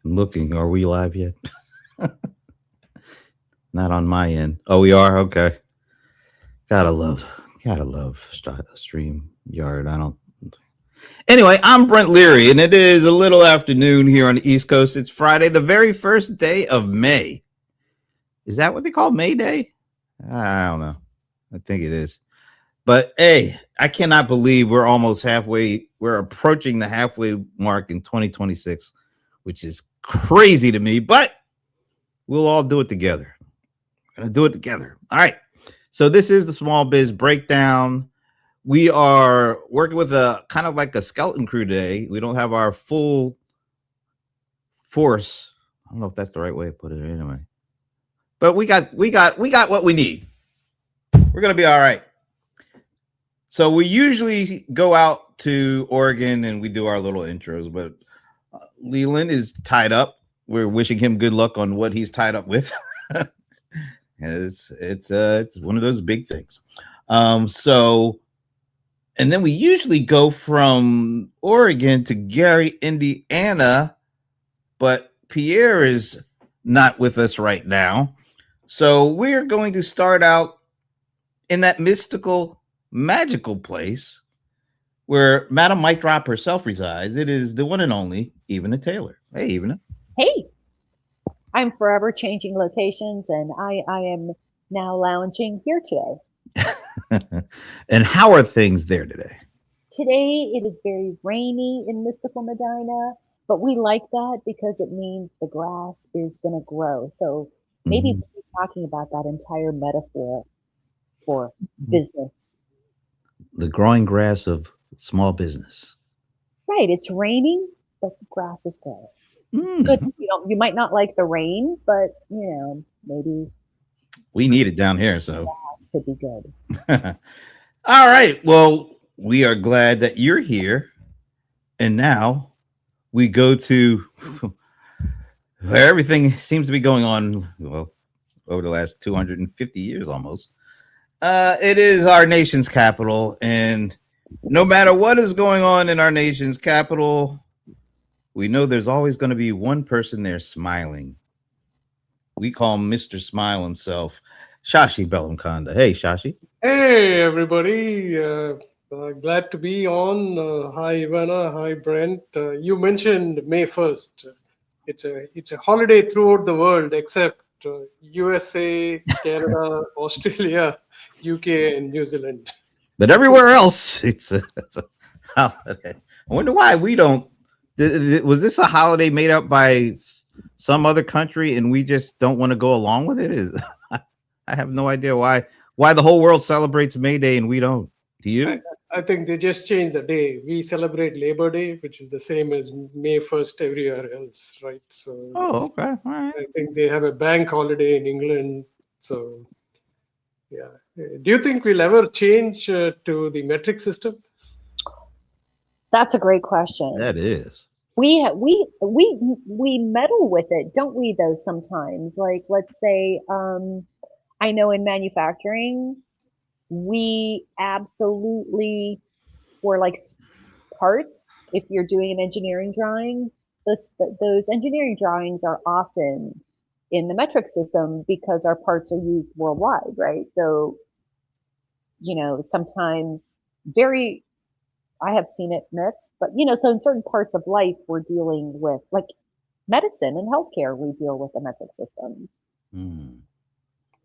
I'm looking. Are we live yet? Not on my end. Oh, we are. Okay. Gotta love, gotta love stream yard. I don't. Anyway, I'm Brent Leary, and it is a little afternoon here on the East Coast. It's Friday, the very first day of May. Is that what they call May Day? I don't know. I think it is. But hey, I cannot believe we're almost halfway. We're approaching the halfway mark in 2026, which is crazy to me. But we'll all do it together. We're gonna do it together. All right. So this is the Small Biz Breakdown. We are working with a kind of like a skeleton crew today. We don't have our full force. I don't know if that's the right way to put it anyway. But we got what we need. We're gonna be all right. So we usually go out to Oregon and we do our little intros, but Leland is tied up. We're wishing him good luck on what he's tied up with. It's one of those big things. So and then we usually go from Oregon to Gary, Indiana, but Pierre is not with us right now. So we're going to start out in that mystical, magical place where Madam Mike Drop herself resides. It is the one and only Evena Taylor. Hey, Evena. Hey, I'm forever changing locations, and I am now lounging here today. And how are things there today? Today it is very rainy in mystical Medina, but we like that because it means the grass is going to grow. So maybe we'll be talking about that entire metaphor for business. The growing grass of small business. Right, it's raining, but the grass is growing. Good. You might not like the rain, but maybe we need it down here, so grass could be good. All right. Well, we are glad that you're here. And now we go to where everything seems to be going on, well, over the last 250 years almost. It is our nation's capital. And no matter what is going on in our nation's capital, we know there's always going to be one person there smiling. We call him Mr. Smile himself, Shashi Bellamkonda. Hey, Shashi. Hey, everybody. Glad to be on. Hi, Ivana. Hi, Brent. You mentioned May 1st. It's a holiday throughout the world except USA, Canada, Australia, UK, and New Zealand. But everywhere else, it's a holiday. I wonder why we don't. Was this a holiday made up by some other country and we just don't want to go along with it? I have no idea why the whole world celebrates May Day and we don't. Do you? I think they just changed the day. We celebrate Labor Day, which is the same as May 1st everywhere else, right? So, okay. All right. I think they have a bank holiday in England. So, yeah. Do you think we'll ever change to the metric system? That's a great question. That is. We meddle with it, don't we? Though sometimes, like let's say, I know in manufacturing, we absolutely, for like parts, if you're doing an engineering drawing, those engineering drawings are often in the metric system because our parts are used worldwide, right? So, sometimes I have seen it mixed, but so in certain parts of life, we're dealing with like medicine and healthcare, we deal with the metric system.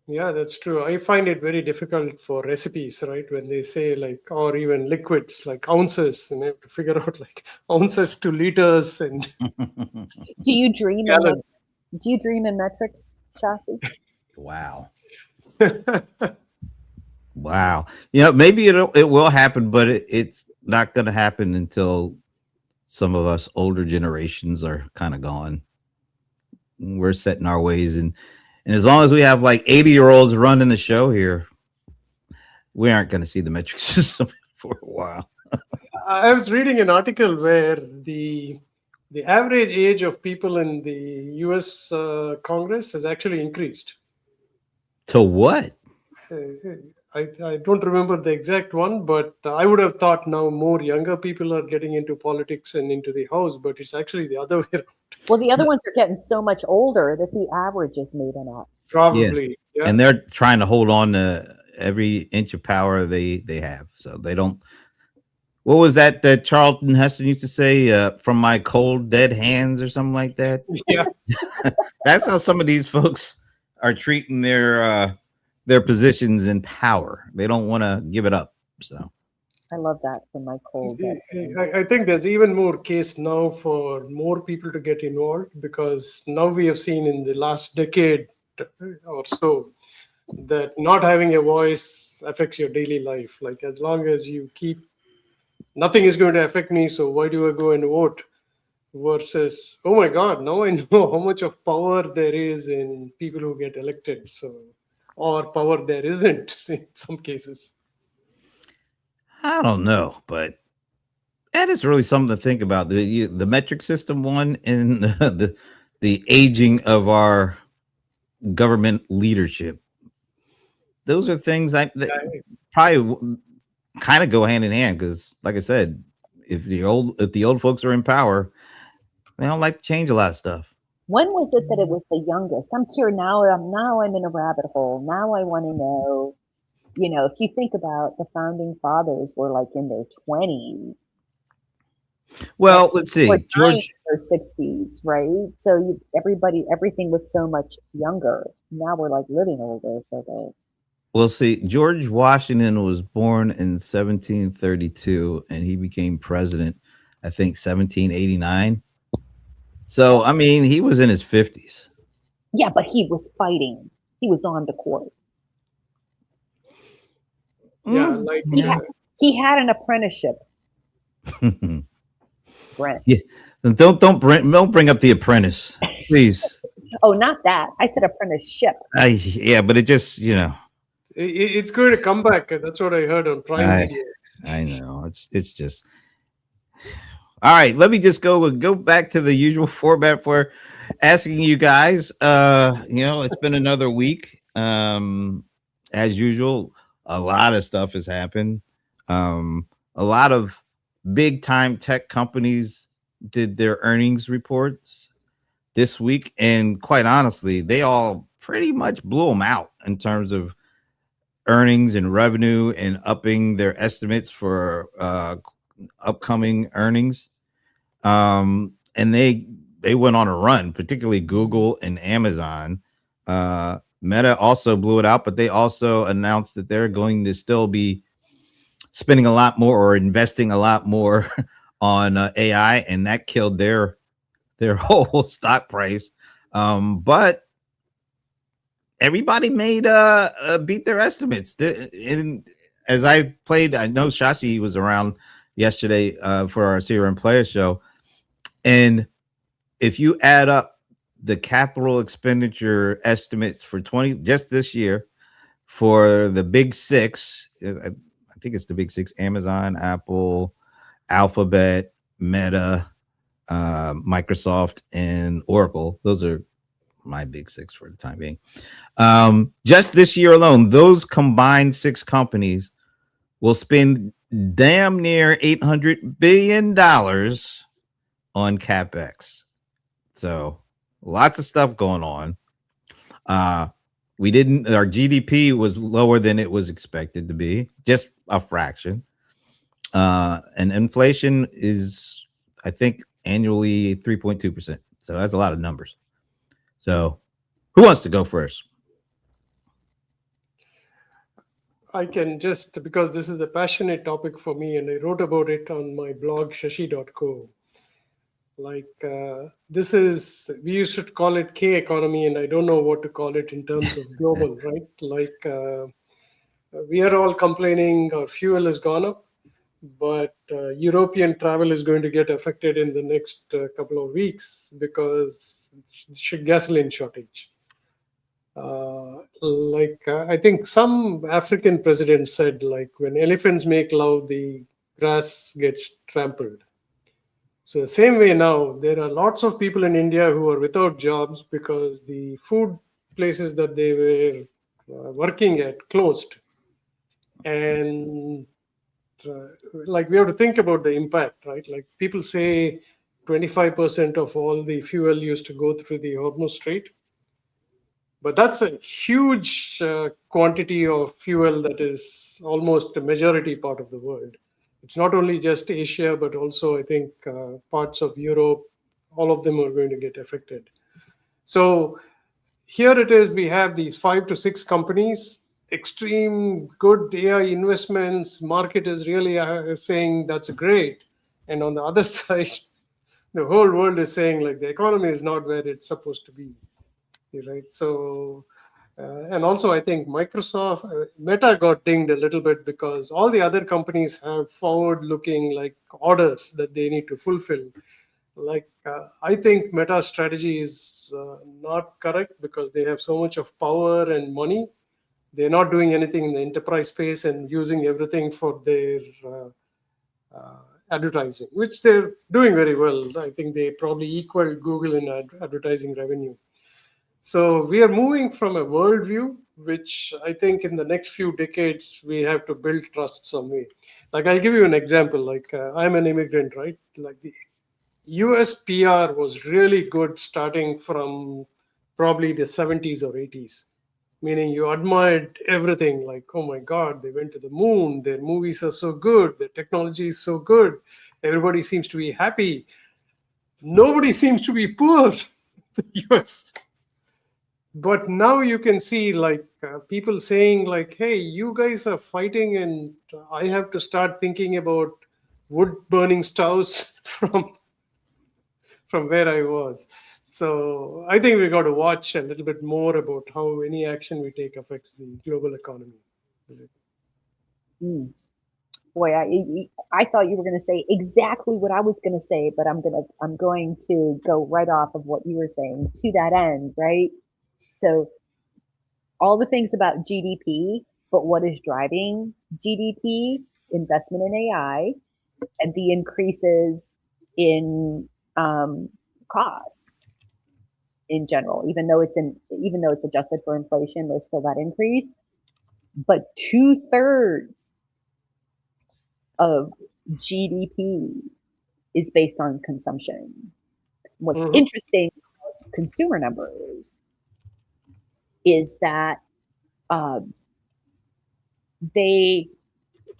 Yeah, that's true. I find it very difficult for recipes, right? When they say like, or even liquids like ounces, and I have to figure out like ounces to liters and. Do you dream gallons. Do you dream in metrics, Shashi? Wow. Wow. Maybe it will happen, but it's not going to happen until some of us older generations are kind of gone. We're set in our ways, and as long as we have like 80-year-olds running the show here, we aren't going to see the metric system for a while. I was reading an article where the average age of people in the U.S. Congress has actually increased. To what? I don't remember the exact one, but I would have thought now more younger people are getting into politics and into the house, but it's actually the other way around. Well, the other ones are getting so much older that the average is moving up. Yeah. Probably, yeah. And they're trying to hold on to every inch of power they have, so they don't. What was that Charlton Heston used to say? From my cold dead hands or something like that. Yeah. That's how some of these folks are treating their positions in power. They don't want to give it up. So I love that from my cold dead. I think there's even more case now for more people to get involved, because now we have seen in the last decade or so that not having a voice affects your daily life. Like, as long as you keep, nothing is going to affect me, so why do I go and vote? Versus, oh my God, now I know how much of power there is in people who get elected. So, or power there isn't in some cases. I don't know, but that is really something to think about. The metric system one and the aging of our government leadership. Those are things that probably kind of go hand in hand, because, like I said, if the old folks are in power, they don't like to change a lot of stuff. When was it that it was the youngest? I'm curious now. I'm in a rabbit hole. Now I want to know. If you think about the founding fathers were like in their 20s. Well, let's see, George. Or 60s, right? So everything was so much younger. Now we're like living older. So Well, see, George Washington was born in 1732, and he became president, I think, 1789. So, I mean, he was in his 50s. Yeah, but he was fighting. He was on the court. Yeah, like he had an apprenticeship. Brent. Yeah, don't bring up The Apprentice, please. Oh, not that. I said apprenticeship. Yeah, but it just it's going to come back. That's what I heard on Prime Video. I know it's just. All right, let me just go back to the usual format for asking you guys. It's been another week. As usual, a lot of stuff has happened. A lot of big time tech companies did their earnings reports this week, and quite honestly, they all pretty much blew them out in terms of earnings and revenue and upping their estimates for upcoming earnings. And they went on a run, particularly Google and Amazon. Meta also blew it out, but they also announced that they're going to still be spending a lot more or investing a lot more on AI, and that killed their whole stock price. But everybody made beat their estimates. And as I played, I know Shashi was around yesterday for our CRM Player Show, and if you add up the capital expenditure estimates for just this year for the big six, I think it's the big six: Amazon, Apple, Alphabet, Meta, Microsoft, and Oracle. Those are my big six for the time being. Just this year alone, those combined six companies will spend damn near $800 billion on CapEx. So lots of stuff going on. Our GDP was lower than it was expected to be, just a fraction. And inflation is, I think, annually 3.2%. So that's a lot of numbers. So who wants to go first? I can just, because this is a passionate topic for me, and I wrote about it on my blog, shashi.co. We used to call it K economy, and I don't know what to call it in terms of global, right? We are all complaining our fuel has gone up, but European travel is going to get affected in the next couple of weeks because gasoline shortage. I think some African president said, when elephants make love, the grass gets trampled. So the same way now, there are lots of people in India who are without jobs because the food places that they were working at closed. And like we have to think about the impact, right? Like people say 25% of all the fuel used to go through the Hormuz Strait. But that's a huge quantity of fuel that is almost a majority part of the world. It's not only just Asia, but also I think parts of Europe, all of them are going to get affected. So here it is, we have these 5 to 6 companies, extreme good AI investments, market is really saying that's great. And on the other side, the whole world is saying like the economy is not where it's supposed to be, right? So and also, I think Microsoft, Meta got dinged a little bit because all the other companies have forward-looking like orders that they need to fulfill. Like I think Meta's strategy is not correct because they have so much of power and money. They're not doing anything in the enterprise space and using everything for their advertising, which they're doing very well. I think they probably equal Google in advertising revenue. So we are moving from a worldview, which I think in the next few decades we have to build trust some way. Like I'll give you an example. Like I'm an immigrant, right? Like the US PR was really good starting from probably the 70s or 80s, meaning you admired everything. Like, oh my God, they went to the moon. Their movies are so good. Their technology is so good. Everybody seems to be happy. Nobody seems to be poor. The US. But now you can see like people saying like, hey, you guys are fighting and I have to start thinking about wood burning stoves from where I was. So I think we got to watch a little bit more about how any action we take affects the global economy. Mm. Boy, I thought you were going to say exactly what I was going to say, but I'm going to go right off of what you were saying to that end, right? So all the things about GDP, but what is driving GDP? Investment in AI and the increases in costs in general. Even though it's adjusted for inflation, there's still that increase. But 2/3 of GDP is based on consumption. What's interesting about consumer numbers is that they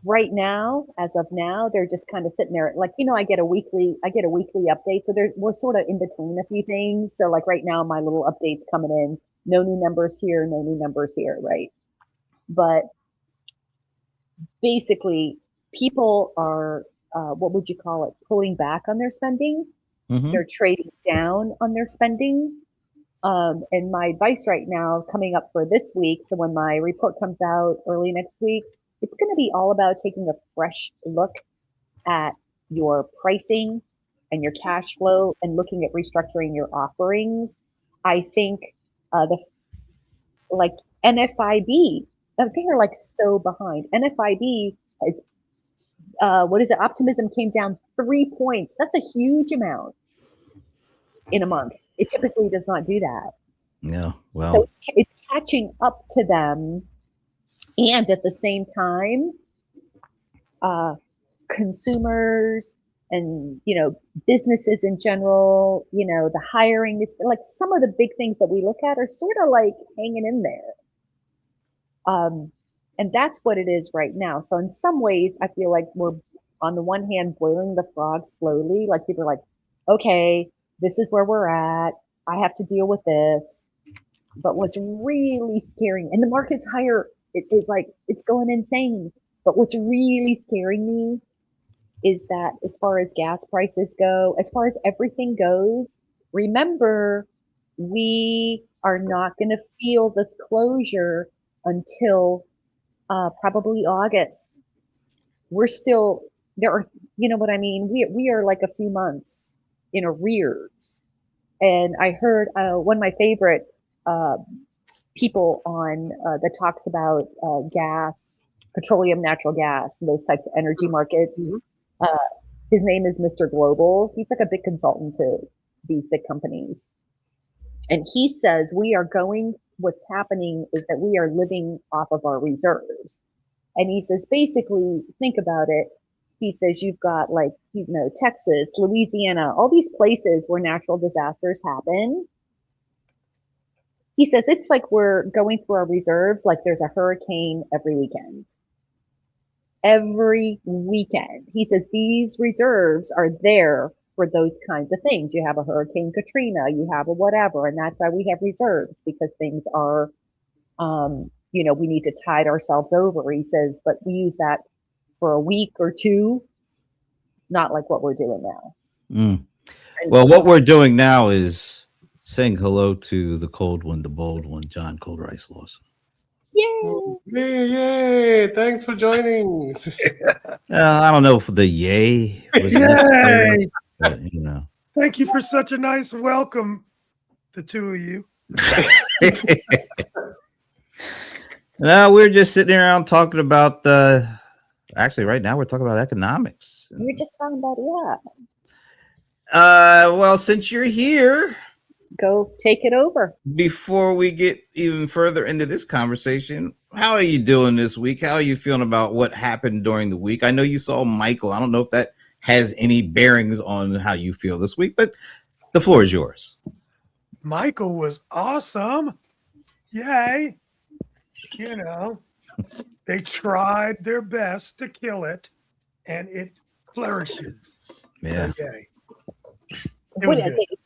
right now, as of now, they're just kind of sitting there. Like, I get a weekly update. So we're sort of in between a few things. So like right now, my little updates coming in, no new numbers here, no new numbers here, right? But basically, people are, what would you call it, pulling back on their spending. Mm-hmm. They're trading down on their spending. And my advice right now coming up for this week, so when my report comes out early next week, it's going to be all about taking a fresh look at your pricing and your cash flow and looking at restructuring your offerings. I think like NFIB, they're like so behind. NFIB is, what is it? Optimism came down 3 points. That's a huge amount in a month. It typically does not do that. Yeah, well. So it's catching up to them. And at the same time, consumers and, businesses in general, the hiring, it's like some of the big things that we look at are sort of like hanging in there. And that's what it is right now. So in some ways, I feel like we're on the one hand boiling the frog slowly. Like people are like, okay, this is where we're at. I have to deal with this. But what's really scaring, and the market's higher, it is like, it's going insane. But what's really scaring me is that as far as gas prices go, as far as everything goes, remember, we are not going to feel this closure until probably August. We're still, there are, you know what I mean? We are like a few months in arrears. And I heard one of my favorite people on that talks about gas, petroleum, natural gas, and those types of energy markets. His name is Mr. Global. He's like a big consultant to these big companies. And he says what's happening is that we are living off of our reserves. And he says, basically, think about it. He says, you've got like, Texas, Louisiana, all these places where natural disasters happen. He says, it's like we're going through our reserves, like there's a hurricane every weekend. Every weekend. He says, these reserves are there for those kinds of things. You have a Hurricane Katrina, you have a whatever, and that's why we have reserves, because things are, we need to tide ourselves over. He says, but we use that for a week or two, not like what we're doing now. Mm. Well, what we're doing now is saying hello to the cold one, the bold one, John Cold Rice Lawson. Yay! Yay! Thanks for joining. I don't know if the yay was necessary, but, Thank you for such a nice welcome, the two of you. No, we're just sitting around talking about actually right now we're talking about economics. We're just talking about Well, since you're here, go take it over. Before we get even further into this conversation, how are you doing this week? How are you feeling about what happened during the week? I know you saw Michael. I don't know if that has any bearings on how you feel this week, but the floor is yours. Michael was awesome. Yay. They tried their best to kill it, and it flourishes. Yeah. So, yay.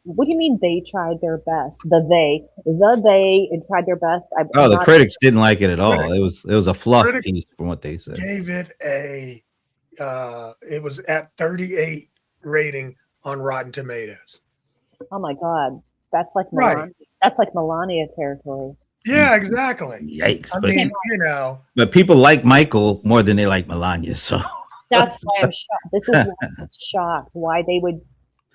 What do you mean they tried their best? They tried their best. The critics didn't like it at all. It was a fluff piece from what they said. Gave it it was at 38 rating on Rotten Tomatoes. Oh my God, that's like Melania. Right. That's like Melania territory. Yeah, exactly. Yikes! I mean, but people like Michael more than they like Melania. So that's why I'm shocked. This is why I'm shocked. Why they would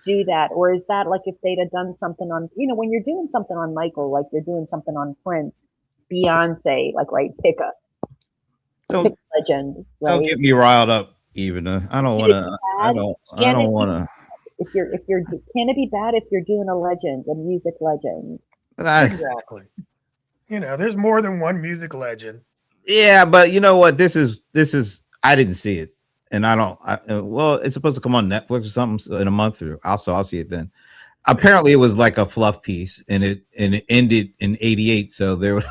do that? Or is that like if they'd have done something on, when you're doing something on Michael, like you're doing something on Prince, Beyonce, like, right, pick a legend. Right? Don't get me riled up, even. I don't want to. I don't want to. If you're, can it be bad if you're doing a legend, a music legend? Exactly. There's more than one music legend. Yeah, but you know what? This is. I didn't see it, and I don't. Well, it's supposed to come on Netflix or something in a month, or I'll see it then. Apparently, it was like a fluff piece, and it ended in '88. So there was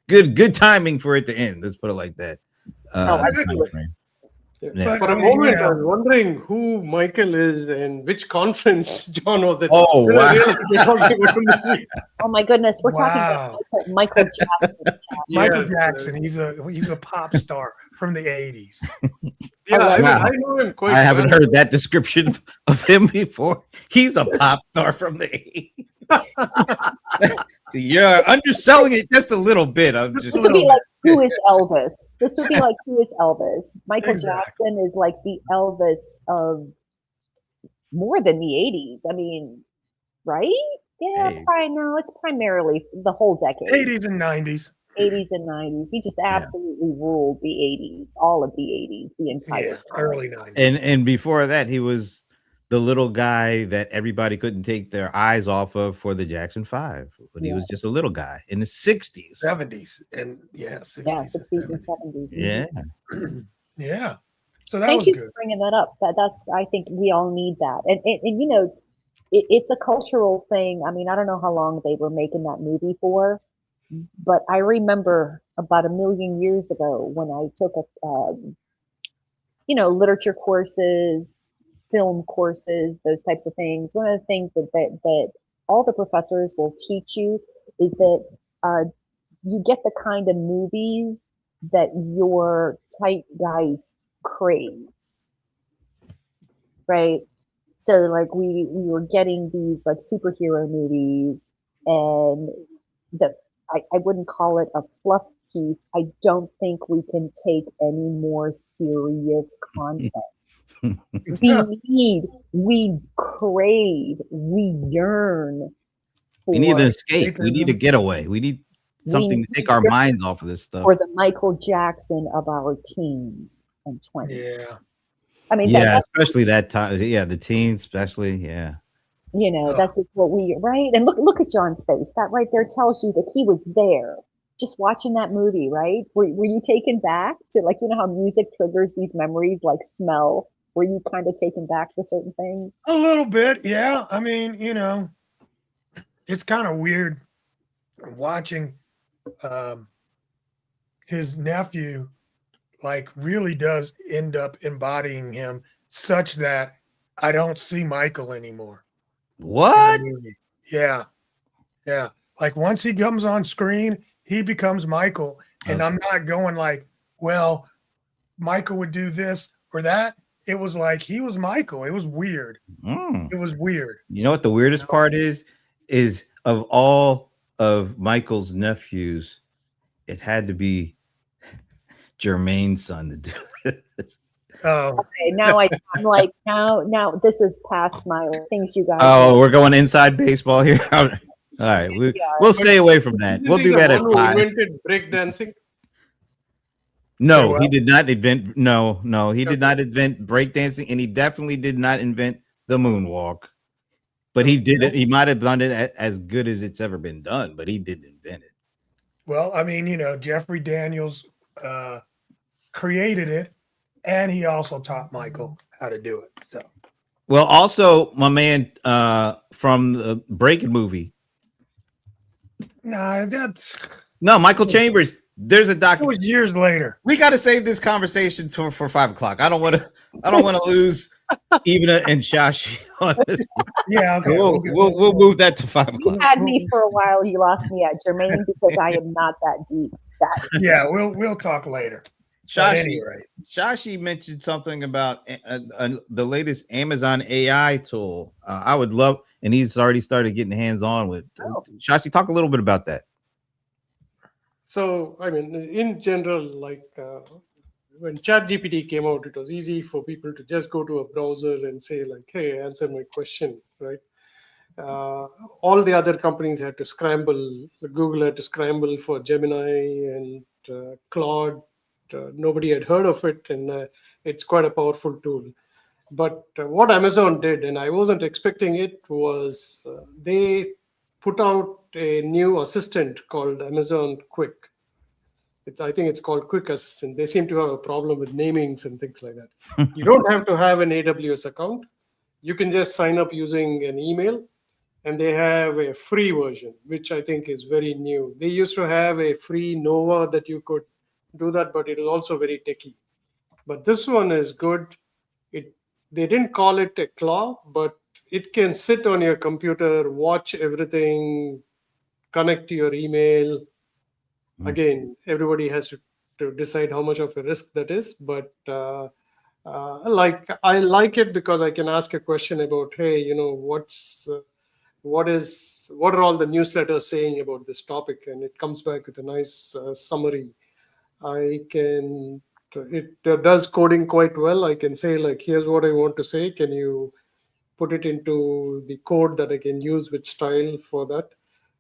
good timing for it to end. Let's put it like that. Yeah. For a moment, I was wondering who Michael is and which conference John was at. Oh, wow. Oh my goodness, we're talking about Michael Jackson. Michael Jackson, he's a pop star from the 80s. Yeah, I know him quite well. I haven't heard that description of him before. He's a pop star from the 80s. You're underselling it just a little bit. This would be like, who is Elvis? This would be like, who is Elvis? Michael Jackson is like the Elvis of more than the 80s. I mean, right? Yeah, it's primarily the whole decade. 80s and 90s. 80s and 90s. He just absolutely ruled the 80s, all of the 80s, the entire time. Early 90s. And before that, he was the little guy that everybody couldn't take their eyes off of for the Jackson 5. But he was just a little guy in the 60s. 70s. And 60s. Yeah, 60s and 70s. Yeah. Yeah. So that Thank was you good. for bringing that up. That's I think we all need that. And it's a cultural thing. I mean, I don't know how long they were making that movie for, but I remember about 1 million years ago when I took literature courses, film courses, those types of things. One of the things that all the professors will teach you is that you get the kind of movies that your zeitgeist craves, right? So like we were getting these like superhero movies, and that I wouldn't call it a fluff piece. I don't think we can take any more serious content. We crave, we yearn for. We need an escape. We need a getaway. We need something to take our minds off of this stuff. For the Michael Jackson of our teens and 20s. Yeah. I mean, especially that time. Yeah, the teens, especially. Yeah. That's what we, right? And look at John's face. That right there tells you that he was there just watching that movie, right? Were you taken back to, like, you know how music triggers these memories, like smell? Were you kind of taken back to certain things? A little bit, yeah. I mean, it's kind of weird watching his nephew, like, really does end up embodying him such that I don't see Michael anymore in What? the movie. Yeah. Yeah. Like, once he comes on screen, he becomes Michael. And I'm not going like, well, Michael would do this or that. It was like he was Michael. It was weird. It was weird. You know what the weirdest part is of all of Michael's nephews, it had to be Jermaine's son to do it. Oh, Okay, now I'm like, now this is past my things you guys. Oh, we're going inside baseball here. All right, we'll stay away from that. We'll do that at 5. Invented breakdancing. No, he did not invent. No, he did not invent breakdancing, and he definitely did not invent the moonwalk. But he did it. He might have done it as good as it's ever been done, but he didn't invent it. Well, I mean, Jeffrey Daniels created it, and he also taught Michael how to do it. So, well, also my man from the Breaking movie. Nah, that's Michael Chambers. There's a it document. was years later. We got to save this conversation for 5 o'clock. I don't want to lose Ivana and Shashi on this. Yeah, okay. We'll move that to 5 You o'clock. had me for a while. You lost me at Jermaine because I am not that deep. Yeah, we'll talk later. At any rate. Shashi mentioned something about the latest Amazon AI tool. I would love, and he's already started getting hands on with. Shashi, talk a little bit about that. So, I mean, in general, like when ChatGPT came out, it was easy for people to just go to a browser and say, like, hey, answer my question, right? All the other companies had to scramble. Google had to scramble for Gemini and Claude. Nobody had heard of it, and it's quite a powerful tool. But what Amazon did, and I wasn't expecting it, was they put out a new assistant called Amazon Quick. I think it's called Quick Assistant. They seem to have a problem with namings and things like that. You don't have to have an AWS account. You can just sign up using an email, and they have a free version, which I think is very new. They used to have a free Nova that you could do that, but it is also very techy. But this one is good. They didn't call it a claw, but it can sit on your computer, watch everything, connect to your email. Again, everybody has to decide how much of a risk that is, but I like it because I can ask a question about, hey, what are all the newsletters saying about this topic, and it comes back with a nice summary. It does coding quite well. I can say, like, here's what I want to say. Can you put it into the code that I can use with style for that?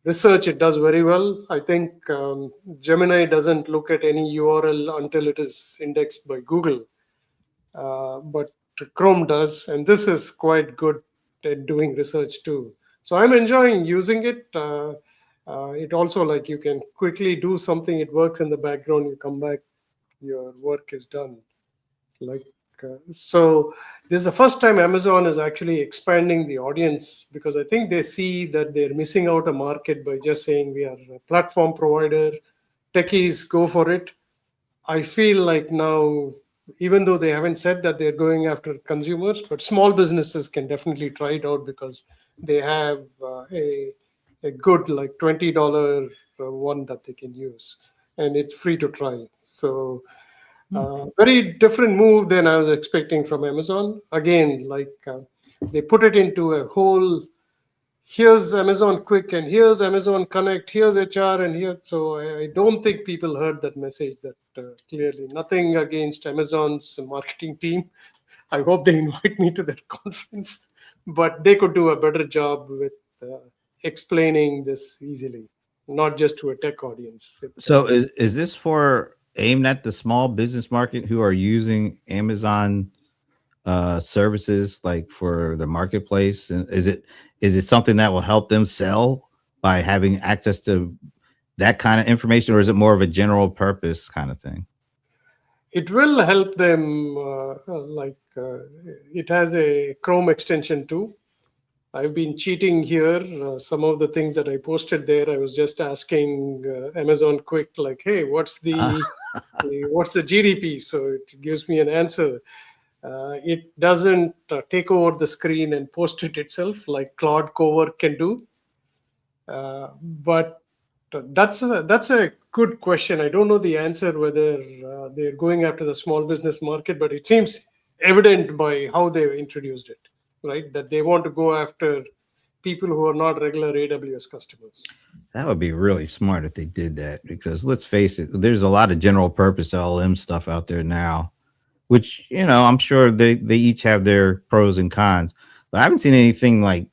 Research, it does very well. I think Gemini doesn't look at any URL until it is indexed by Google, but Chrome does, and this is quite good at doing research too. So I'm enjoying using it. It also, like, you can quickly do something. It works in the background. You come back, your work is done. So this is the first time Amazon is actually expanding the audience, because I think they see that they're missing out a market by just saying we are a platform provider. Techies, go for it. I feel like now, even though they haven't said that they're going after consumers, but small businesses can definitely try it out because they have a good, like, $20 one that they can use, and it's free to try. So very different move than I was expecting from Amazon. Again, like, they put it into a whole, here's Amazon Quick, and here's Amazon Connect, here's HR, and here. So I don't think people heard that message that clearly. Nothing against Amazon's marketing team. I hope they invite me to their conference, but they could do a better job with explaining this easily, not just to a tech audience. So is this for aimed at the small business market who are using Amazon services, like for the marketplace? And is it something that will help them sell by having access to that kind of information, or is it more of a general purpose kind of thing? It will help them. It has a Chrome extension too. I've been cheating here. Some of the things that I posted there, I was just asking Amazon Quick, like, "Hey, what's the GDP?" So it gives me an answer. It doesn't take over the screen and post it itself like Claude Cowork can do. But that's a good question. I don't know the answer whether they're going after the small business market, but it seems evident by how they introduced it, right? That they want to go after people who are not regular AWS customers. That would be really smart if they did that, because let's face it, there's a lot of general purpose LLM stuff out there now, which, I'm sure they each have their pros and cons, but I haven't seen anything like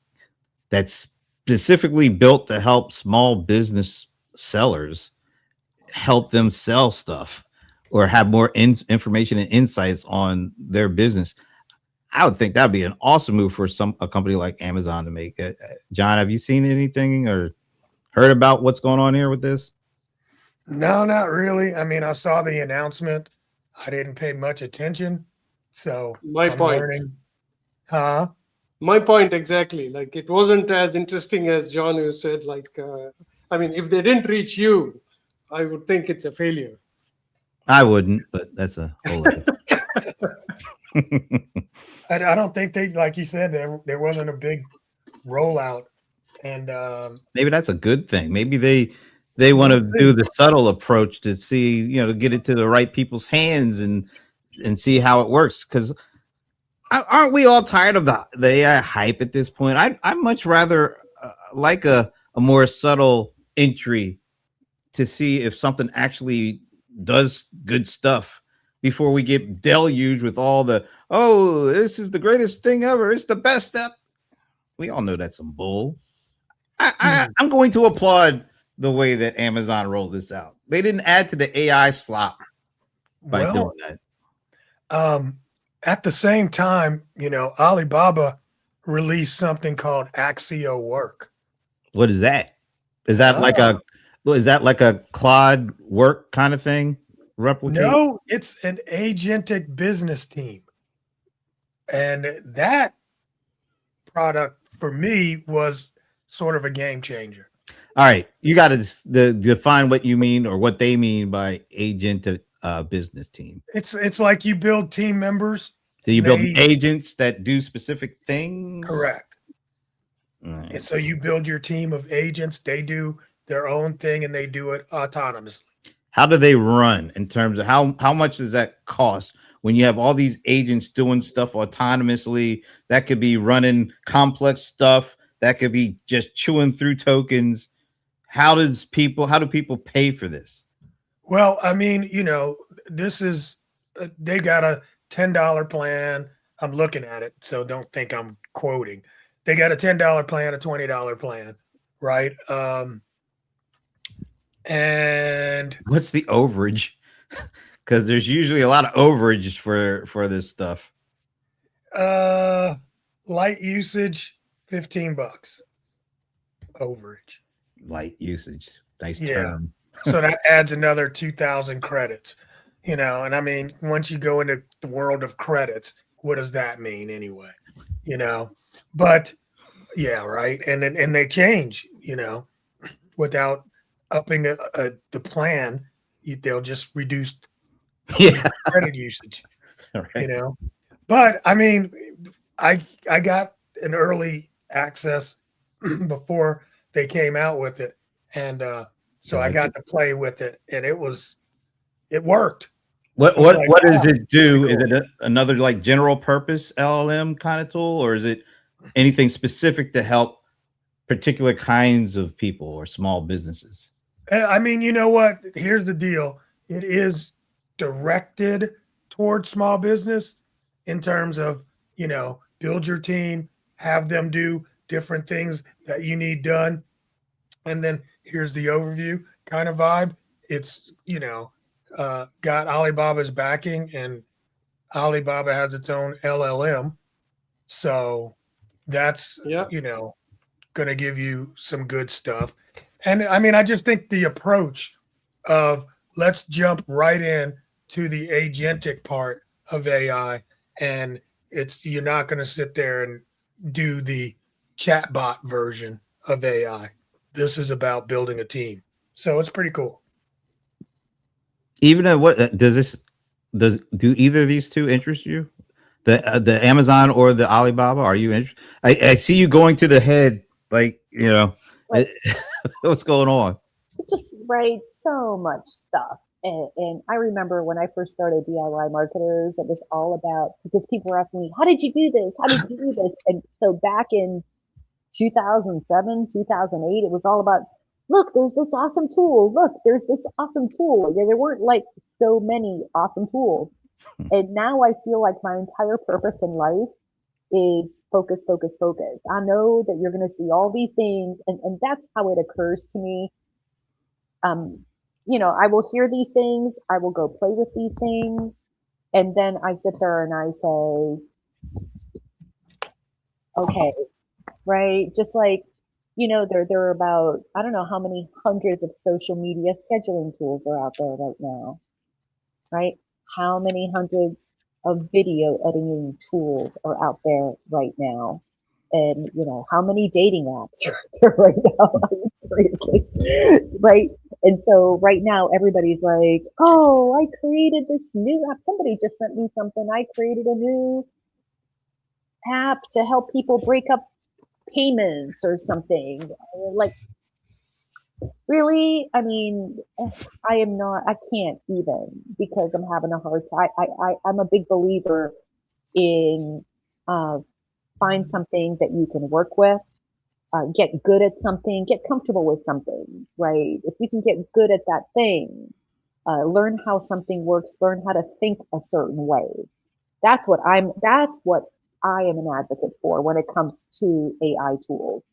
that's specifically built to help small business sellers help them sell stuff or have more information and insights on their business. I would think that'd be an awesome move for a company like Amazon to make. John, have you seen anything or heard about what's going on here with this? No, not really. I mean, I saw the announcement. I didn't pay much attention. So My I'm point. learning. Huh? My point exactly. Like, it wasn't as interesting as John, who said, like, if they didn't reach you, I would think it's a failure. I wouldn't, but that's a whole other. I don't think they, like you said, there wasn't a big rollout, and maybe that's a good thing. Maybe they want to do the subtle approach to see, to get it to the right people's hands and see how it works. Because aren't we all tired of the AI hype at this point? I much rather like a more subtle entry to see if something actually does good stuff before we get deluged with all the, oh, this is the greatest thing ever, it's the best step. We all know that's some bull. I'm going to applaud the way that Amazon rolled this out. They didn't add to the AI slop by doing that. At the same time, Alibaba released something called Axio Work. What is that? Is that like a Claude Work kind of thing? Replicate? No, it's an agentic business team. And that product for me was sort of a game changer. All right, you got to define what you mean or what they mean by agentic business team. It's like you build team members. So you build agents that do specific things? Correct. Right. And so you build your team of agents. They do their own thing and they do it autonomously. How do they run in terms of how much does that cost when you have all these agents doing stuff autonomously? That could be running complex stuff. That could be just chewing through tokens. How do people pay for this? Well, I mean, this is they got a $10 plan. I'm looking at it, so don't think I'm quoting. They got a $10 plan, a $20 plan, right? And what's the overage? Because there's usually a lot of overage for this stuff. Light usage, $15 overage. Light usage, nice Yeah. term. So that adds another 2,000 credits, and I mean, once you go into the world of credits, what does that mean anyway? But yeah, right. And they change, without upping the plan, they'll just reduce credit usage, Right. But I mean, I got an early access before they came out with it, and so I got to play with it, and it worked. What does it do? Cool. Is it another like general purpose LLM kind of tool, or is it anything specific to help particular kinds of people or small businesses? I mean, you know what? Here's the deal. It is directed towards small business in terms of, build your team, have them do different things that you need done. And then here's the overview kind of vibe. It's, got Alibaba's backing, and Alibaba has its own LLM. So that's, going to give you some good stuff. And I mean, I just think the approach of let's jump right in to the agentic part of AI, and you're not going to sit there and do the chatbot version of AI. This is about building a team. So it's pretty cool. Even at what do either of these two interest you? The Amazon or the Alibaba? Are you interested? I see you going to the head, like, Right. what's going on? Just right, so much stuff. And I remember when I first started DIY Marketers, it was all about, because people were asking me, how did you do this? How did you do this? And so back in 2007, 2008, it was all about, look, there's this awesome tool. Look, there's this awesome tool. There weren't like so many awesome tools. And now I feel like my entire purpose in life is focus, focus, focus. I know that you're going to see all these things, and that's how it occurs to me. I will hear these things, I will go play with these things, and then I sit there and I say, okay, right? Just like, there are about, I don't know how many hundreds of social media scheduling tools are out there right now, right? How many hundreds of video editing tools are out there right now? And, how many dating apps are out there right now? Right? And so right now, everybody's like, oh, I created this new app. Somebody just sent me something. I created a new app to help people break up payments or something. Like, really? I mean, I can't even, because I'm having a hard time. I'm a big believer in find something that you can work with. Get good at something, get comfortable with something, right? If you can get good at that thing, learn how something works, learn how to think a certain way. That's what I am an advocate for when it comes to AI tools.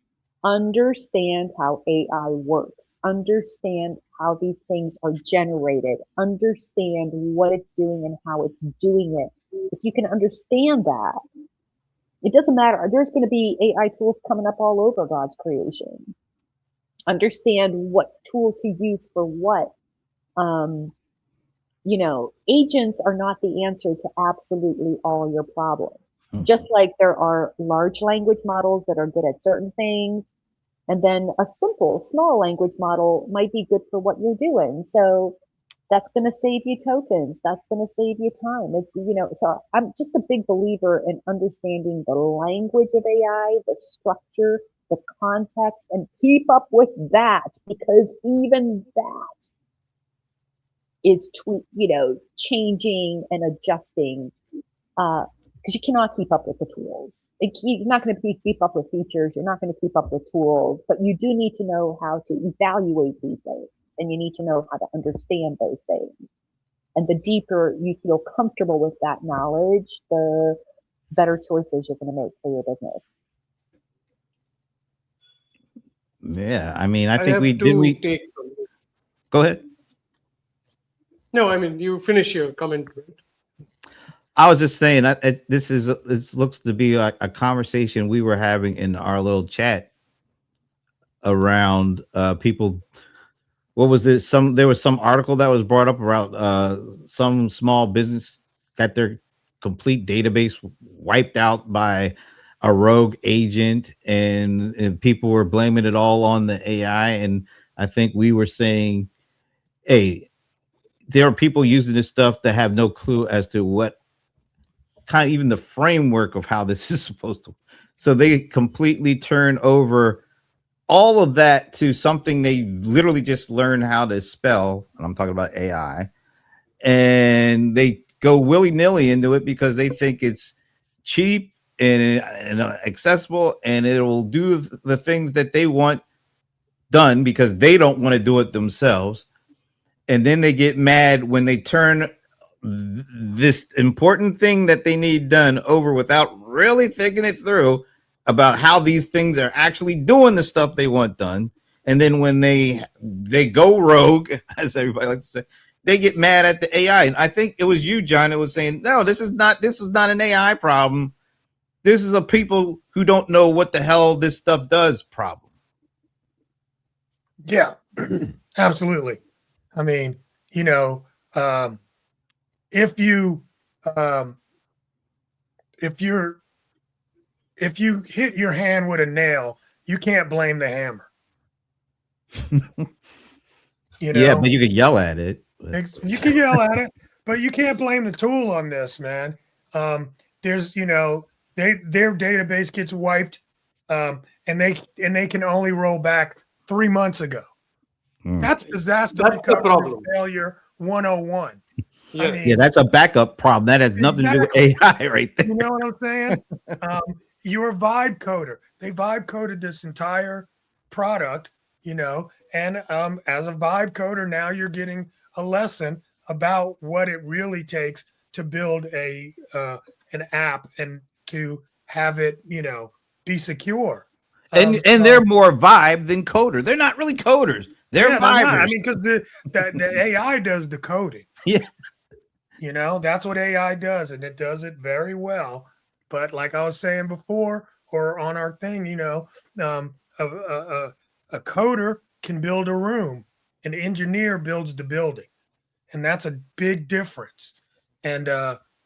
Understand how AI works, understand how these things are generated, understand what it's doing and how it's doing it. If you can understand that, it doesn't matter. There's going to be AI tools coming up all over God's creation. Understand what tool to use for what. Agents are not the answer to absolutely all your problems. Just like there are large language models that are good at certain things, and then a simple, small language model might be good for what you're doing. So that's going to save you tokens. That's going to save you time. So I'm just a big believer in understanding the language of AI, the structure, the context, and keep up with that, because even that is changing and adjusting, because you cannot keep up with the tools. You're not going to keep up with features. You're not going to keep up with tools, but you do need to know how to evaluate these things. And you need to know how to understand those things. And the deeper you feel comfortable with that knowledge, the better choices you're going to make for your business. Yeah, I mean, I think take Go ahead. No, I mean, you finish your comment. I was just saying, this looks to be like a conversation we were having in our little chat around people. What was this? There was some article that was brought up around some small business got their complete database wiped out by a rogue agent, and people were blaming it all on the AI. And I think we were saying, hey, there are people using this stuff that have no clue as to what kind of even the framework of how this is supposed to. So they completely turn over all of that to something they literally just learn how to spell. And I'm talking about AI, and they go willy-nilly into it because they think it's cheap and accessible, and it will do the things that they want done because they don't want to do it themselves. And then they get mad when they turn this important thing that they need done over without really thinking it through about how these things are actually doing the stuff they want done. And then when they go rogue, as everybody likes to say, they get mad at the AI. And I think it was you, John, that was saying, no, this is not an AI problem. This is a people who don't know what the hell this stuff does problem. Yeah, absolutely. I mean, you know, if you um, if you're if you hit your hand with a nail, you can't blame the hammer. You Yeah, know, but you could yell at it. But You can yell at it, but you can't blame the tool on this, man. Um, there's, their database gets wiped, and they can only roll back 3 months ago. Hmm. That's disaster That's the recovery problem. failure 101. I Yeah. Yeah, mean, that's a backup problem. That has nothing to do with exactly. AI right there. You know what I'm saying? You're a vibe coder. They vibe coded this entire product, and as a vibe coder, now you're getting a lesson about what it really takes to build an app and to have it, be secure. And So they're more vibe than coder. They're not really coders. They're yeah, they're not. I vibers. mean, because the AI does the coding. Yeah. That's what AI does, and it does it very well. But like I was saying before, or on our thing, um, a coder can build a room, an engineer builds the building, and that's a big difference. And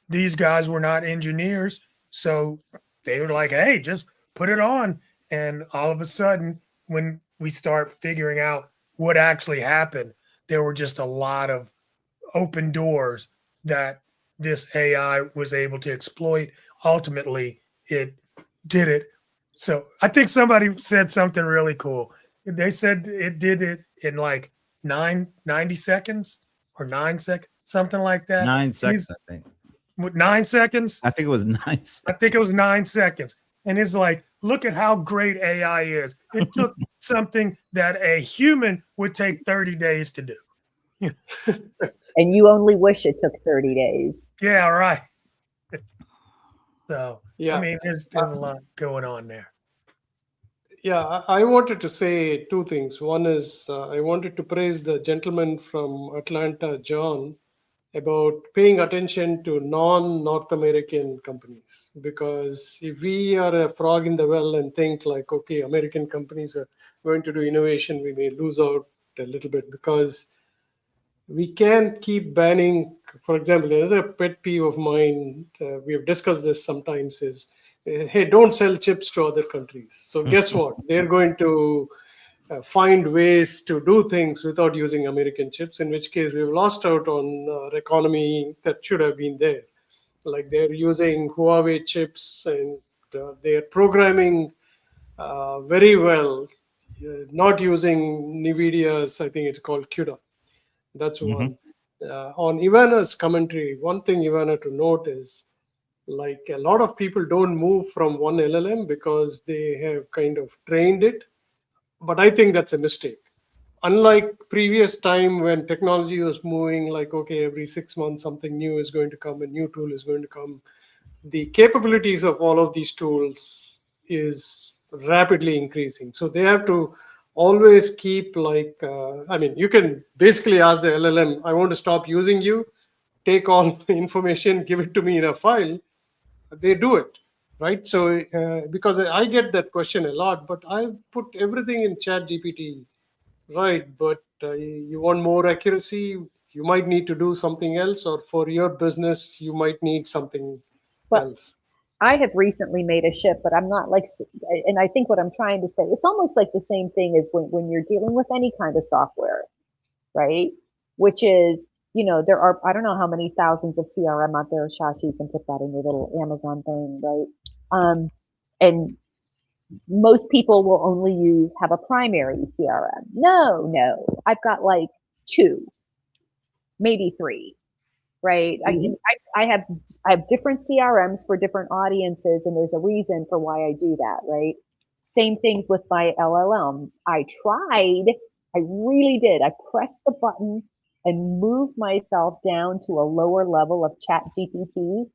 these guys were not engineers, so they were like, "Hey, just put it on." And all of a sudden, when we start figuring out what actually happened, there were just a lot of open doors that this AI was able to exploit. Ultimately, it did it. So I think somebody said something really cool. They said it did it in like 90 seconds or 9 seconds, something like that. 9 seconds, I think. With 9 seconds? I think it was 9 seconds. I think it was 9 seconds. And it's like, look at how great AI is. It took something that a human would take 30 days to do. And you only wish it took 30 days. Yeah, right. So, Yeah. I mean, there's a lot going on there. Yeah, I wanted to say two things. One is I wanted to praise the gentleman from Atlanta, John, about paying attention to non-North American companies. Because if we are a frog in the well and think like, okay, American companies are going to do innovation, we may lose out a little bit, because we can't keep banning. For example, another pet peeve of mine, we have discussed this sometimes, is hey, don't sell chips to other countries. So guess what? They're going to find ways to do things without using American chips, in which case we've lost out on economy that should have been there. Like they're using Huawei chips, and they're programming very well, not using NVIDIA's, I think it's called CUDA. That's Mhm. one. On Ivana's commentary, one thing Ivana to note is, like, a lot of people don't move from one LLM because they have kind of trained it, but I think that's a mistake. Unlike previous time when technology was moving, like, okay, every 6 months something new is going to come, a new tool is going to come, the capabilities of all of these tools is rapidly increasing. So they have to always keep, like, I mean, you can basically ask the LLM, I want to stop using you, take all the information, give it to me in a file. They do it, right? So because I get that question a lot, but I've put everything in Chat GPT, right? But you want more accuracy, you might need to do something else, or for your business you might need something But else. I have recently made a shift, but I'm not like, and I think what I'm trying to say, it's almost like the same thing as when you're dealing with any kind of software, right? Which is, there are, I don't know how many thousands of CRM out there, Shashi, you can put that in your little Amazon thing, right? And most people will only have a primary CRM. No, I've got like two, maybe three, right? Mhm. I have different CRMs for different audiences, and there's a reason for why I do that, right? Same things with my LLMs. I really did. I pressed the button and moved myself down to a lower level of Chat GPT,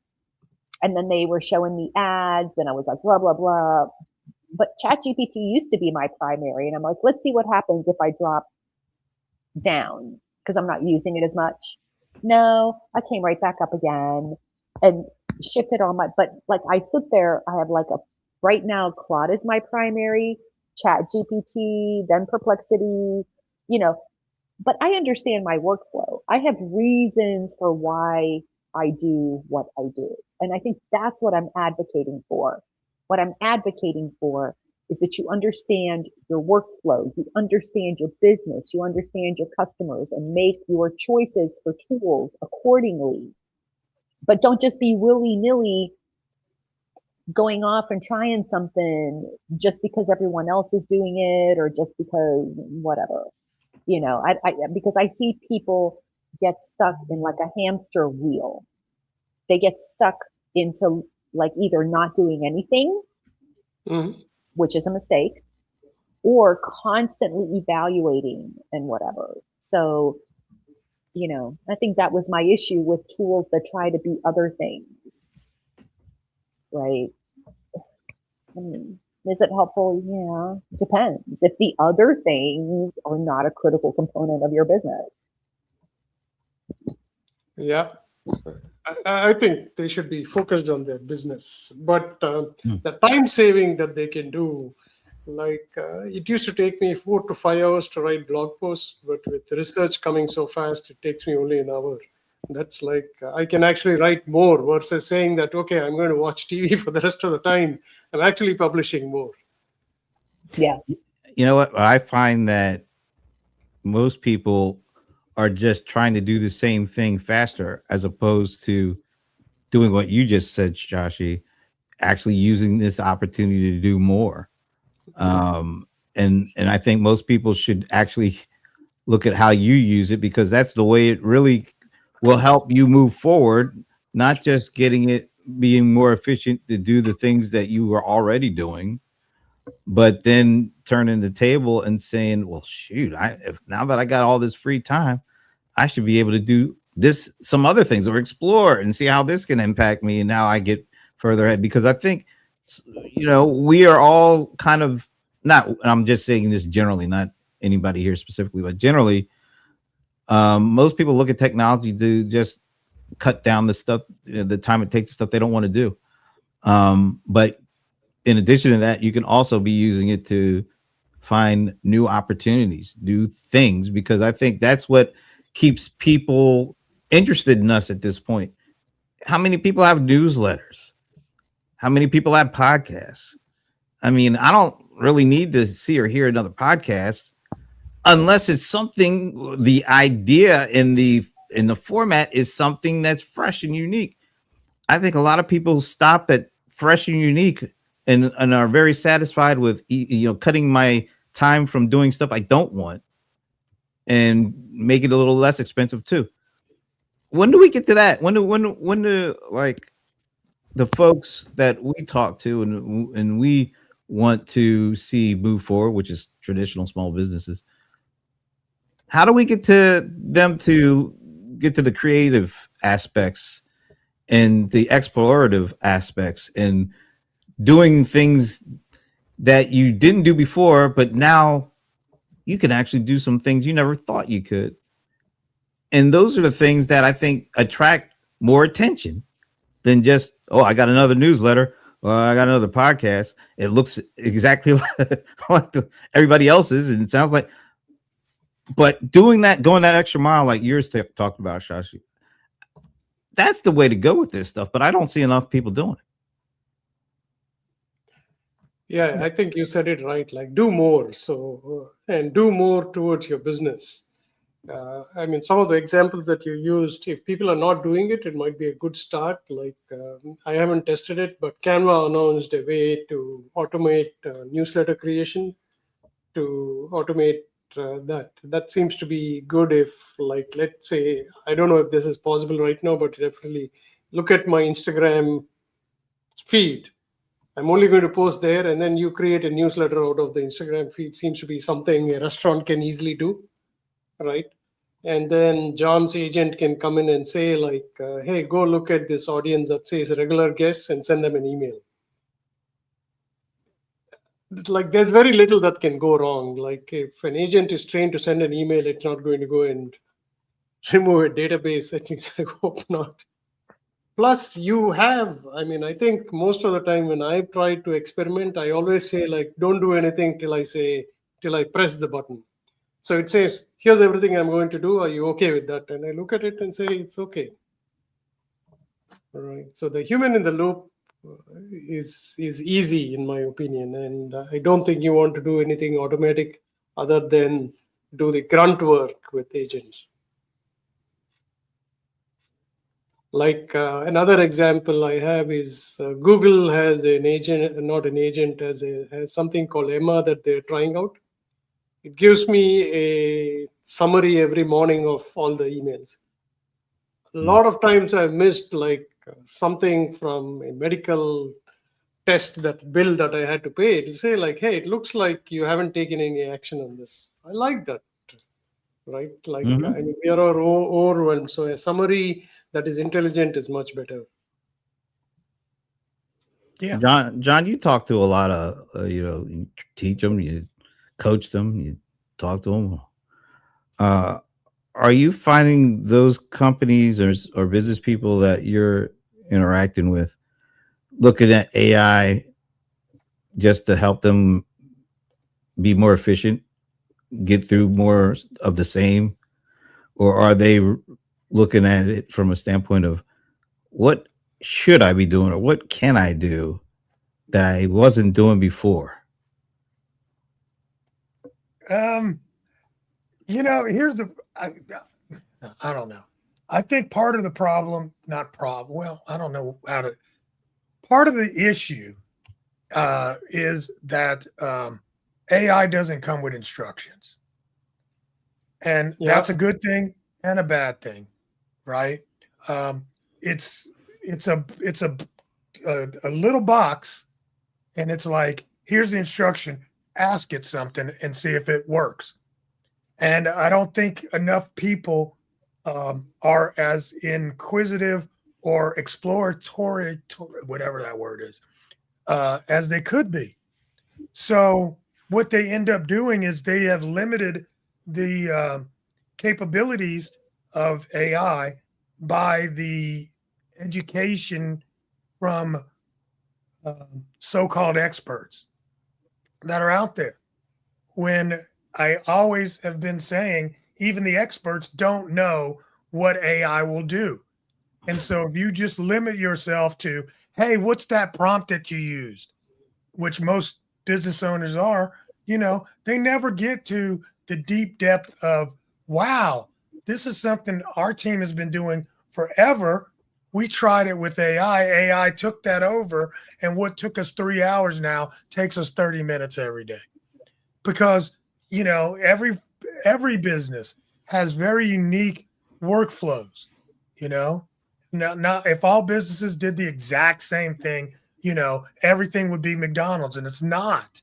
and then they were showing me ads, and I was like, blah blah blah. But Chat GPT used to be my primary, and I'm like, let's see what happens if I drop down because I'm not using it as much. No, I came right back up again and shifted all my, but like I sit there, I have like right now, Claude is my primary, Chat GPT, then Perplexity. you know, but I understand my workflow. I have reasons for why I do what I do. And I think that's what I'm advocating for. What I'm advocating for is that you understand your workflow, you understand your business, you understand your customers, and make your choices for tools accordingly. But don't just be willy-nilly going off and trying something just because everyone else is doing it or just because whatever. Because I see people get stuck in like a hamster wheel. They get stuck into like either not doing anything, which is a mistake, or constantly evaluating and whatever. So, I think that was my issue with tools that try to be other things, right? I mean, is it helpful? Yeah, it depends. If the other things are not a critical component of your business. Yeah. I think they should be focused on their business, but the time saving that they can do, like it used to take me 4 to 5 hours to write blog posts, but with research coming so fast, it takes me only an hour. That's like I can actually write more versus saying that, okay, I'm going to watch TV for the rest of the time. I'm actually publishing more. Yeah. You know what? I find that most people are just trying to do the same thing faster as opposed to doing what you just said, Joshi, actually using this opportunity to do more. And I think most people should actually look at how you use it, because that's the way it really will help you move forward, not just getting it being more efficient to do the things that you were already doing, but then turning the table and saying, well, shoot, if now that I got all this free time, I should be able to do this, some other things, or explore and see how this can impact me. And now I get further ahead, because I think, we are all kind of not, and I'm just saying this generally, not anybody here specifically, but generally, most people look at technology to just cut down the stuff, the time it takes, the stuff they don't want to do. But in addition to that, you can also be using it to find new opportunities, new things, because I think that's what keeps people interested in us at this point. How many people have newsletters? How many people have podcasts? I mean, I don't really need to see or hear another podcast unless it's something, the idea in the format is something that's fresh and unique. I think a lot of people stop at fresh and unique and are very satisfied with cutting my time from doing stuff I don't want and make it a little less expensive too. When do we get to that? When do like the folks that we talk to and we want to see move forward, which is traditional small businesses, how do we get to them to get to the creative aspects and the explorative aspects and doing things that you didn't do before, but now you can actually do some things you never thought you could? And those are the things that I think attract more attention than just, oh, I got another newsletter or I got another podcast. It looks exactly like everybody else's, and it sounds like, but doing that, going that extra mile, like yours talked about, Shashi, that's the way to go with this stuff. But I don't see enough people doing it. Yeah, I think you said it right. Like, do more. So, and do more towards your business. I mean, some of the examples that you used, if people are not doing it, it might be a good start. Like, I haven't tested it, but Canva announced a way to automate newsletter creation, to automate that. That seems to be good if, like, let's say, I don't know if this is possible right now, but definitely look at my Instagram feed. I'm only going to post there, and then you create a newsletter out of the Instagram feed. Seems to be something a restaurant can easily do, right? And then John's agent can come in and say, like, hey, go look at this audience that says regular guests and send them an email. Like, there's very little that can go wrong. Like, if an agent is trained to send an email, it's not going to go and remove a database. At least I hope not. Plus, I think most of the time when I've tried to experiment, I always say, like, don't do anything till I press the button. So it says, here's everything I'm going to do. Are you okay with that? And I look at it and say, it's okay. All right. So the human in the loop is easy, in my opinion. And I don't think you want to do anything automatic other than do the grunt work with agents. Like another example I have is Google has an agent, not an agent, has something called Emma that they're trying out. It gives me a summary every morning of all the emails. A lot of times I've missed like something from a medical test, that bill that I had to pay. It'll say like, hey, it looks like you haven't taken any action on this. I like that, right? Like we are overwhelmed. So a summary that is intelligent is much better. Yeah. John, you talk to a lot of, you teach them, you coach them, you talk to them. Are you finding those companies or business people that you're interacting with looking at AI just to help them be more efficient, get through more of the same? Or are they looking at it from a standpoint of what should I be doing or what can I do that I wasn't doing before? Here's I don't know. I think part of the problem, well, I don't know how to, part of the issue is that AI doesn't come with instructions. And that's a good thing and a bad thing, right? It's a little box, and it's like, here's the instruction, ask it something and see if it works. And I don't think enough people are as inquisitive or exploratory, whatever that word is, as they could be. So what they end up doing is they have limited the capabilities of AI by the education from so-called experts that are out there. When I always have been saying, even the experts don't know what AI will do. And so if you just limit yourself to, hey, what's that prompt that you used? Which most business owners are, they never get to the deep depth of, wow, this is something our team has been doing forever. We tried it with AI. AI took that over. And what took us 3 hours now takes us 30 minutes every day. Because, every business has very unique workflows, Now, if all businesses did the exact same thing, everything would be McDonald's, and it's not.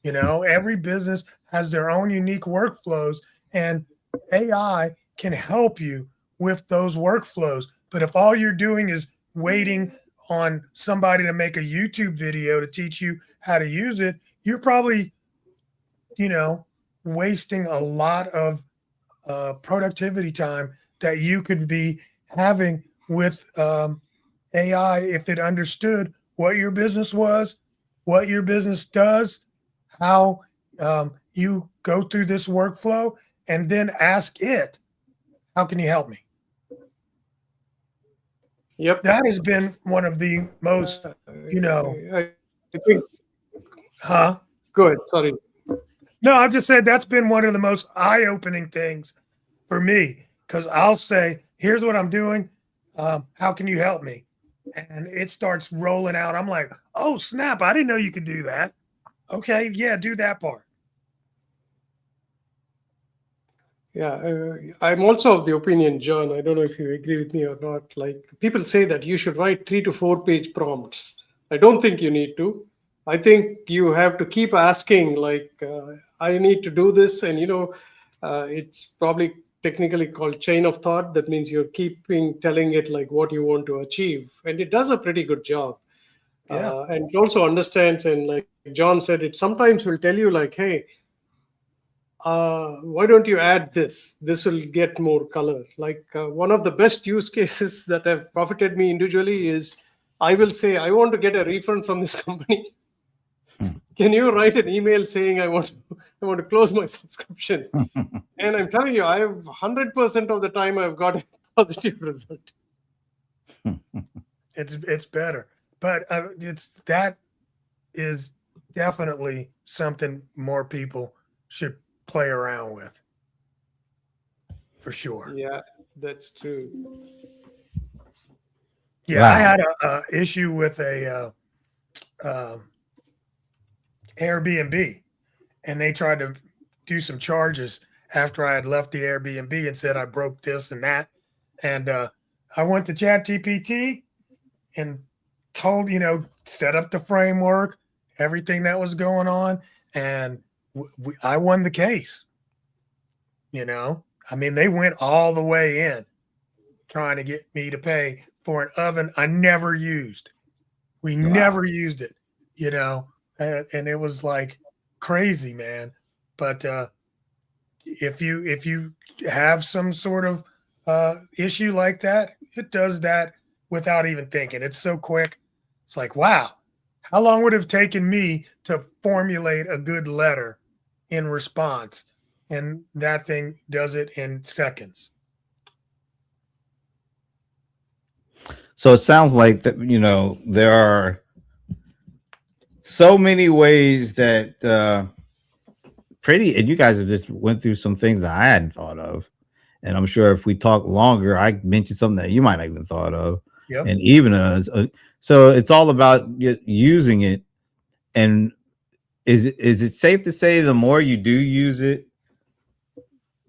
Every business has their own unique workflows, and AI can help you with those workflows. But if all you're doing is waiting on somebody to make a YouTube video to teach you how to use it, you're probably, wasting a lot of productivity time that you could be having with AI if it understood what your business was, what your business does, how you go through this workflow, and then ask it, how can you help me? Yep. That has been one of the most, I think. Go ahead. Sorry. No, I just said that's been one of the most eye-opening things for me, because I'll say, here's what I'm doing. How can you help me? And it starts rolling out. I'm like, oh, snap. I didn't know you could do that. Okay. Yeah. Do that part. Yeah. I'm also of the opinion, John, I don't know if you agree with me or not. Like, people say that you should write 3 to 4 page prompts. I don't think you need to. I think you have to keep asking, like, I need to do this. And, it's probably technically called chain of thought. That means you're telling it like what you want to achieve. And it does a pretty good job. Yeah. And it also understands. And like John said, it sometimes will tell you like, hey, why don't you add this? This will get more color. Like one of the best use cases that have profited me individually is I will say, I want to get a refund from this company. Can you write an email saying I want to close my subscription? And I'm telling you, I've 100% of the time I've got a positive result. It's better, but that is definitely something more people should play around with, for sure. Yeah, that's true. Yeah, Wow. I had a issue with a Airbnb, and they tried to do some charges after I had left the Airbnb and said I broke this and that. And I went to ChatGPT and told, set up the framework, everything that was going on, and I won the case. I mean, they went all the way in trying to get me to pay for an oven I never used. We never used it, and it was like crazy, man. But if you have some sort of issue like that, it does that without even thinking. It's so quick. It's like, wow, how long would it have taken me to formulate a good letter in response? And that thing does it in seconds. So it sounds like that, there are so many ways that and you guys have just went through some things that I hadn't thought of. And I'm sure if we talk longer, I mentioned something that you might not even thought of. Yep. And even so it's all about using it. And is it safe to say the more you do use it,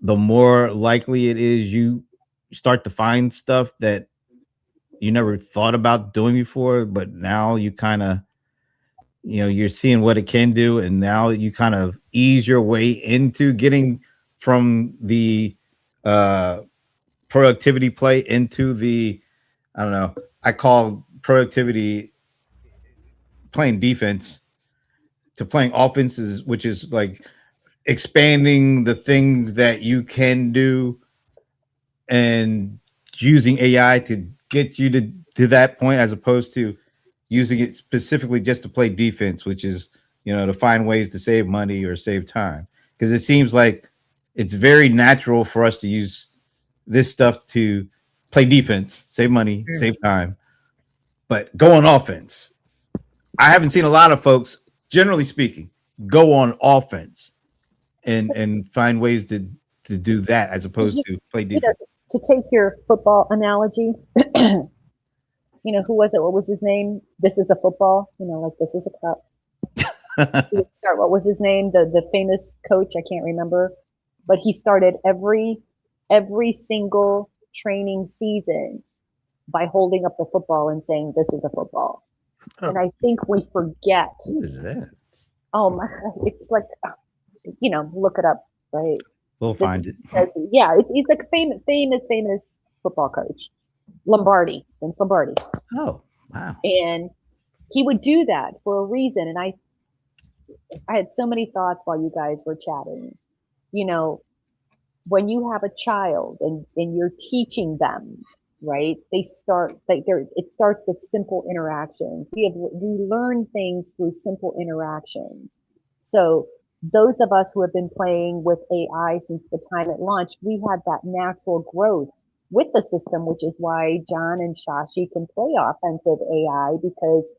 the more likely it is you start to find stuff that you never thought about doing before, but now you kind of, you're seeing what it can do, and now you kind of ease your way into getting from the productivity play into the, I don't know, I call productivity playing defense to playing offenses, which is like expanding the things that you can do and using AI to get you to that point, as opposed to using it specifically just to play defense, which is, to find ways to save money or save time. Because it seems like it's very natural for us to use this stuff to play defense, save money, save time, but go on offense. I haven't seen a lot of folks, generally speaking, go on offense and find ways to do that as opposed to play defense. To take your football analogy, who was it? What was his name? This is a football, like this is a cup. What was his name? The famous coach, I can't remember, but he started every single training season by holding up the football and saying, "This is a football." And I think we forget. What is that? Oh my! It's like, look it up, right? We'll find it. Yeah, he's like a famous football coach, Vince Lombardi. Oh, wow! And he would do that for a reason. And I had so many thoughts while you guys were chatting. When you have a child and you're teaching them, right? It starts with simple interactions. We learn things through simple interactions. So those of us who have been playing with AI since the time it launched, we had that natural growth with the system, which is why John and Shashi can play offensive AI, because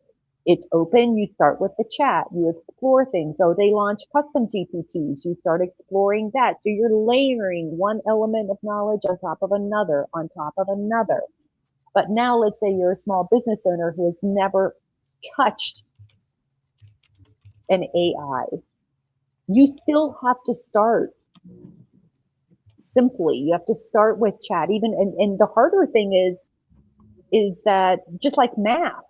it's open. You start with the chat, you explore things. So they launch custom GPTs. You start exploring that. So you're layering one element of knowledge on top of another, on top of another. But now let's say you're a small business owner who has never touched an AI. You still have to start simply. You have to start with chat. And the harder thing is that just like math,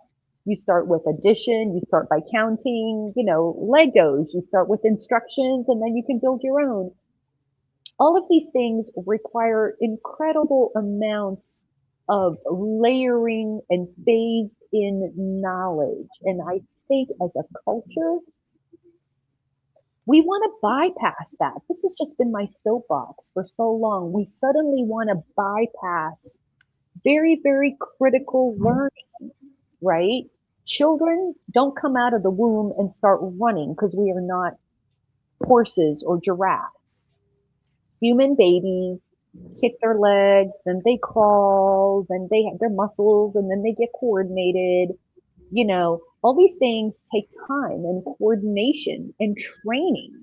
you start with addition, you start by counting, Legos, you start with instructions, and then you can build your own. All of these things require incredible amounts of layering and phased in knowledge. And I think as a culture, we want to bypass that. This has just been my soapbox for so long. We suddenly want to bypass very, very critical learning, right? Children don't come out of the womb and start running because we are not horses or giraffes. Human babies kick their legs, then they crawl, then they have their muscles, and then they get coordinated. All these things take time and coordination and training.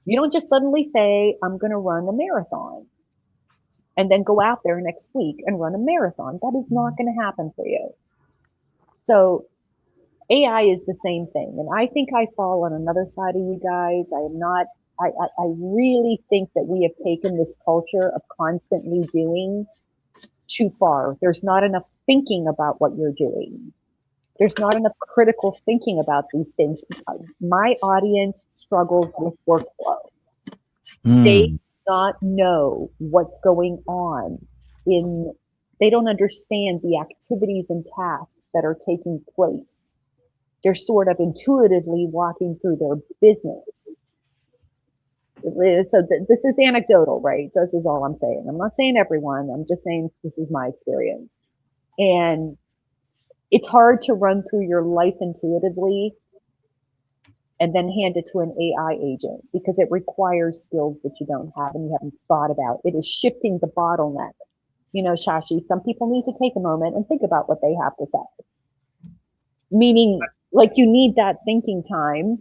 You don't just suddenly say, I'm going to run a marathon and then go out there next week and run a marathon. That is not going to happen for you. So AI is the same thing. And I think I fall on another side of you guys. I really think that we have taken this culture of constantly doing too far. There's not enough thinking about what you're doing. There's not enough critical thinking about these things. My audience struggles with workflow. They do not know what's going on they don't understand the activities and tasks that are taking place. They're sort of intuitively walking through their business. So this is anecdotal, right? So this is all I'm saying. I'm not saying everyone. I'm just saying this is my experience. And it's hard to run through your life intuitively and then hand it to an AI agent because it requires skills that you don't have and you haven't thought about. It is shifting the bottleneck. Shashi, some people need to take a moment and think about what they have to say. Meaning, like, you need that thinking time.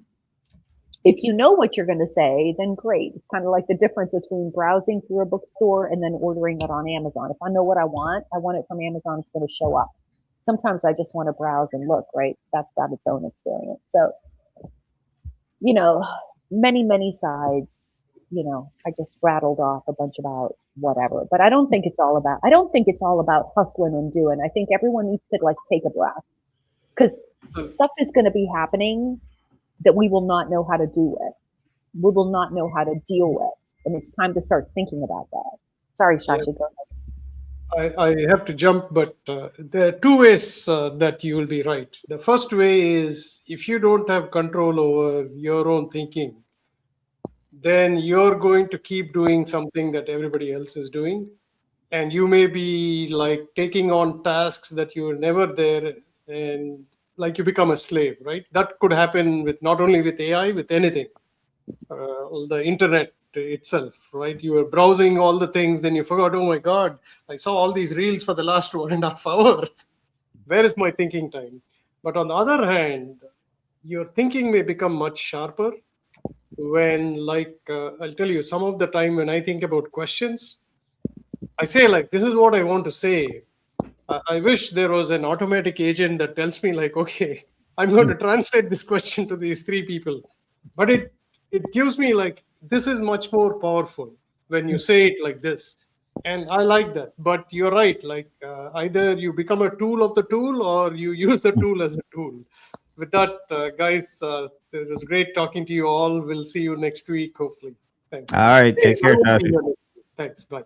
If you know what you're going to say, then great. It's kind of like the difference between browsing through a bookstore and then ordering it on Amazon. If I know what I want it from Amazon, it's going to show up. Sometimes I just want to browse and look, right? That's got its own experience. So, many, many sides, I just rattled off a bunch about whatever, but I don't think it's all about hustling and doing. I think everyone needs to take a breath because stuff is going to be happening that we will not know how to do with. We will not know how to deal with. And it's time to start thinking about that. Sorry, Shashi, go ahead. I have to jump, but there are two ways that you will be right. The first way is if you don't have control over your own thinking, then you're going to keep doing something that everybody else is doing. And you may be taking on tasks that you were never there, and you become a slave, right? That could happen with not only with AI, with anything, the internet itself, right? You were browsing all the things, then you forgot, oh my God, I saw all these reels for the last 1.5 hours. Where is my thinking time? But on the other hand, your thinking may become much sharper when, I'll tell you, some of the time when I think about questions, I say this is what I want to say. I wish there was an automatic agent that tells me okay, I'm going to translate this question to these 3 people. But it gives me this is much more powerful when you say it like this. And I like that. But you're right. Either you become a tool of the tool or you use the tool as a tool. With that, guys, it was great talking to you all. We'll see you next week, hopefully. Thanks. All right. Take care, Shashi. Thanks. Bye.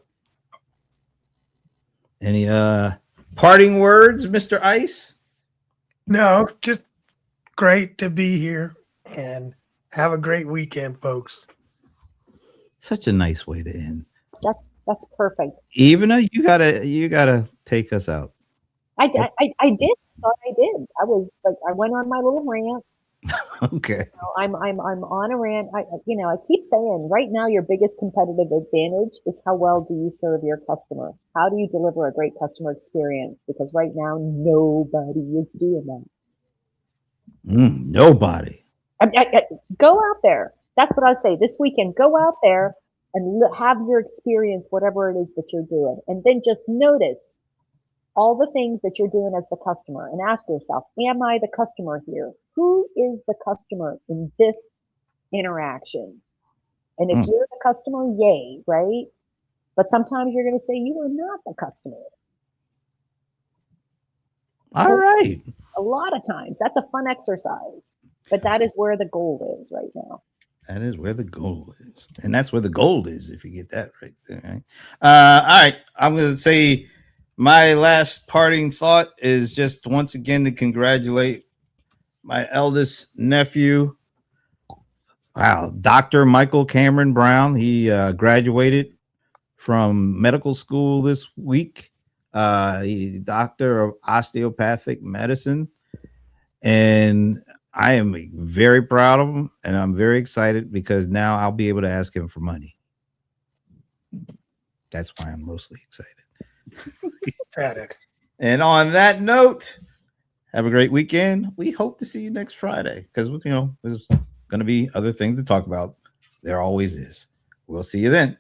Any parting words, Mr. Ice? No, just great to be here and have a great weekend, folks. That's perfect. Evana, you gotta take us out. I did. Thought I did. I was I went on my little rant. Okay. I'm on a rant. I keep saying right now your biggest competitive advantage is how well do you serve your customer? How do you deliver a great customer experience? Because right now nobody is doing that. Nobody. Go out there. That's what I say. This weekend, go out there and have your experience, whatever it is that you're doing, and then just notice all the things that you're doing as the customer and ask yourself, am I the customer here? Who is the customer in this interaction? And if you're the customer, yay, right? But sometimes you're going to say you are not the customer. All right. A lot of times. That's a fun exercise. But that is where the gold is right now. That is where the gold is. And that's where the gold is if you get that right there. Right? All right. I'm going to say my last parting thought is just once again to congratulate my eldest nephew. Wow. Dr. Michael Cameron Brown. He graduated from medical school this week. He's doctor of osteopathic medicine. And I am very proud of him, and I'm very excited because now I'll be able to ask him for money. That's why I'm mostly excited. Paddock. And on that note, have a great weekend. We hope to see you next Friday because, there's going to be other things to talk about. There always is. We'll see you then.